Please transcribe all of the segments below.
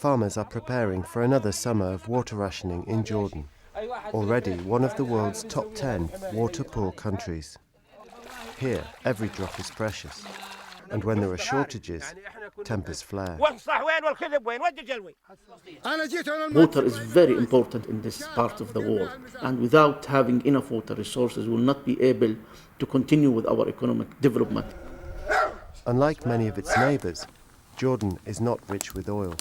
farmers are preparing for another summer of water rationing in Jordan, already one of the world's top 10 water-poor countries. Here, every drop is precious, and when there are shortages, tempers flare. Water is very important in this part of the world, and without having enough water resources, we will not be able to continue with our economic development. Unlike many of its neighbours, Jordan is not rich with oil.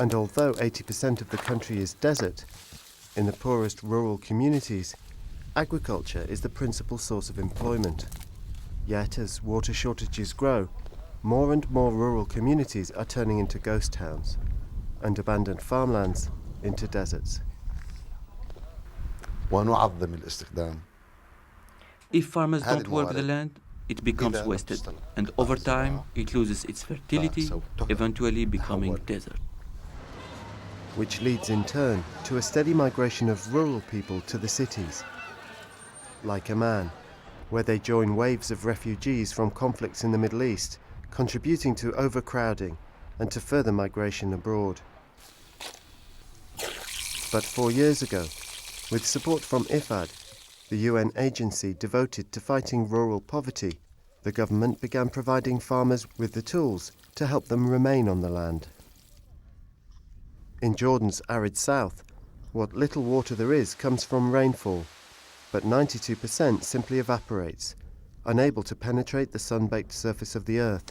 And although 80% of the country is desert, in the poorest rural communities, agriculture is the principal source of employment. Yet, as water shortages grow, more and more rural communities are turning into ghost towns and abandoned farmlands into deserts. If farmers don't work the land, it becomes wasted, and over time it loses its fertility, eventually becoming desert. Which leads in turn to a steady migration of rural people to the cities, like Amman, where they join waves of refugees from conflicts in the Middle East, contributing to overcrowding and to further migration abroad. But 4 years ago, with support from IFAD, the UN agency devoted to fighting rural poverty, the government began providing farmers with the tools to help them remain on the land. In Jordan's arid south, what little water there is comes from rainfall, but 92% simply evaporates, unable to penetrate the sun-baked surface of the earth.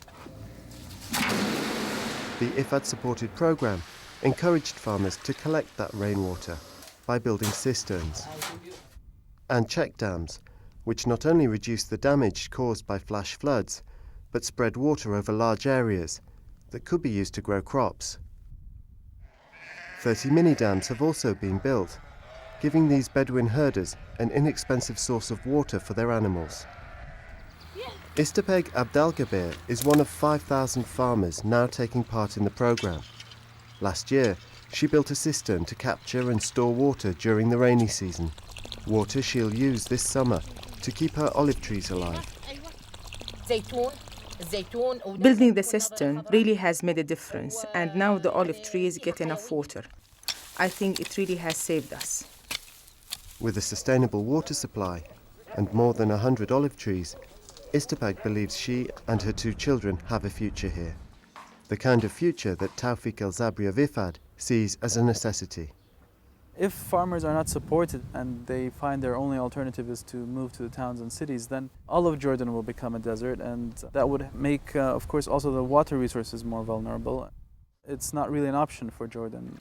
The IFAD-supported program encouraged farmers to collect that rainwater by building cisterns and check dams, which not only reduce the damage caused by flash floods, but spread water over large areas that could be used to grow crops. 30 mini-dams have also been built, giving these Bedouin herders an inexpensive source of water for their animals. Istapeg Abdelgabir is one of 5,000 farmers now taking part in the program. Last year, she built a cistern to capture and store water during the rainy season, water she'll use this summer to keep her olive trees alive. Building the cistern really has made a difference, and now the olive trees get enough water. I think it really has saved us. With a sustainable water supply and more than 100 olive trees, Istapeg believes she and her 2 children have a future here. The kind of future that Tawfiq El-Zabri of IFAD sees as a necessity. If farmers are not supported and they find their only alternative is to move to the towns and cities, then all of Jordan will become a desert, and that would make, of course, also the water resources more vulnerable. It's not really an option for Jordan.